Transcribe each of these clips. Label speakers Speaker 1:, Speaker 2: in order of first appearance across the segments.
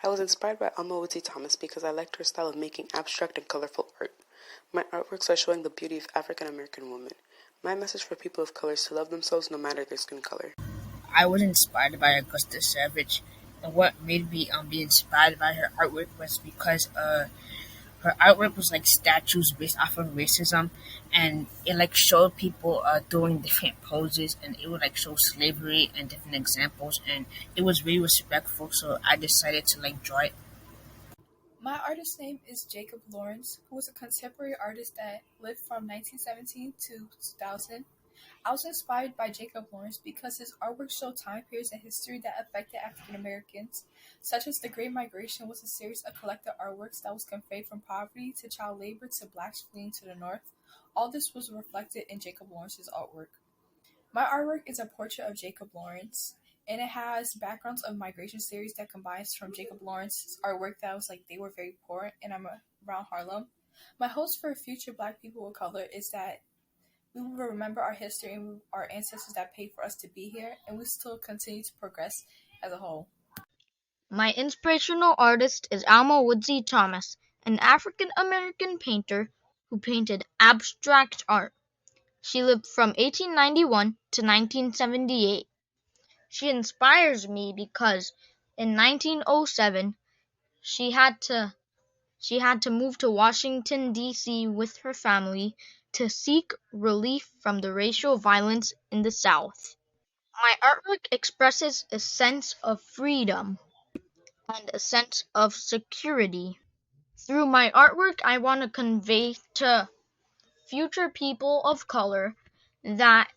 Speaker 1: I was inspired by Alma Woodsy Thomas because I liked her style of making abstract and colorful art. My artworks are showing the beauty of African American women. My message for people of color is to love themselves no matter their skin color.
Speaker 2: I was inspired by Augusta Savage, and what made me be inspired by her artwork was because her artwork was like statues based off of racism, and it like showed people doing different poses, and it would like show slavery and different examples, and it was really respectful. So I decided to like draw it.
Speaker 3: My artist name is Jacob Lawrence, who was a contemporary artist that lived from 1917 to 2000. I was inspired by Jacob Lawrence because his artwork showed time periods in history that affected African Americans, such as the Great Migration was a series of collective artworks that was conveyed from poverty to child labor to blacks fleeing to the north. All this was reflected in Jacob Lawrence's artwork. My artwork is a portrait of Jacob Lawrence, and it has backgrounds of migration series that combines from Jacob Lawrence's artwork that was like they were very poor, and I'm around Harlem. My hopes for future Black people of color is that we will remember our history and our ancestors that paid for us to be here, and we still continue to progress as a whole.
Speaker 4: My inspirational artist is Alma Woodsy Thomas, an African American painter who painted abstract art. She lived from 1891 to 1978. She inspires me because in 1907 she had to she had to move to Washington, D.C. with her family to seek relief from the racial violence in the South. My artwork expresses a sense of freedom and a sense of security. Through my artwork, I want to convey to future people of color that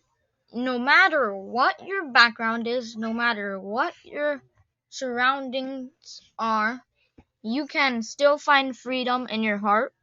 Speaker 4: no matter what your background is, no matter what your surroundings are, you can still find freedom in your heart.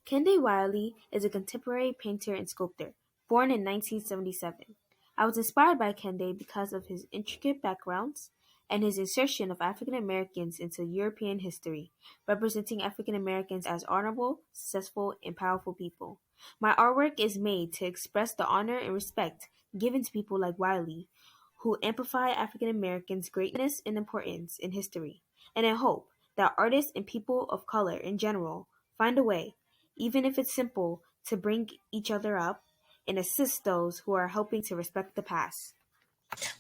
Speaker 5: Kende Wiley is a contemporary painter and sculptor, born in 1977. I was inspired by Kende because of his intricate backgrounds and his insertion of African Americans into European history, representing African Americans as honorable, successful, and powerful people. My artwork is made to express the honor and respect given to people like Wiley, who amplify African Americans' greatness and importance in history, and I hope that artists and people of color in general find a way, even if it's simple, to bring each other up and assist those who are helping to respect the past.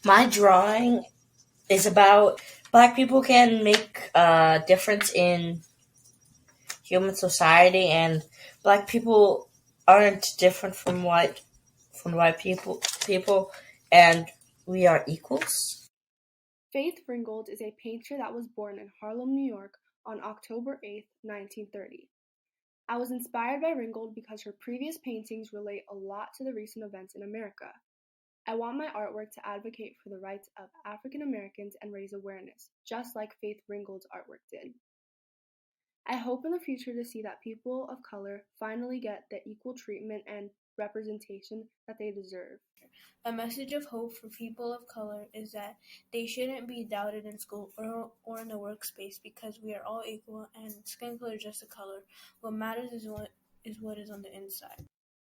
Speaker 6: My drawing is about Black people can make a difference in human society, and Black people aren't different from white people, and we are equals.
Speaker 7: Faith Ringgold is a painter that was born in Harlem, New York on October 8, 1930. I was inspired by Ringgold because her previous paintings relate a lot to the recent events in America. I want my artwork to advocate for the rights of African Americans and raise awareness, just like Faith Ringgold's artwork did. I hope in the future to see that people of color finally get the equal treatment and representation that they deserve.
Speaker 3: A message of hope for people of color is that they shouldn't be doubted in school or in the workspace because we are all equal and skin color is just a color. What matters is what is on the inside.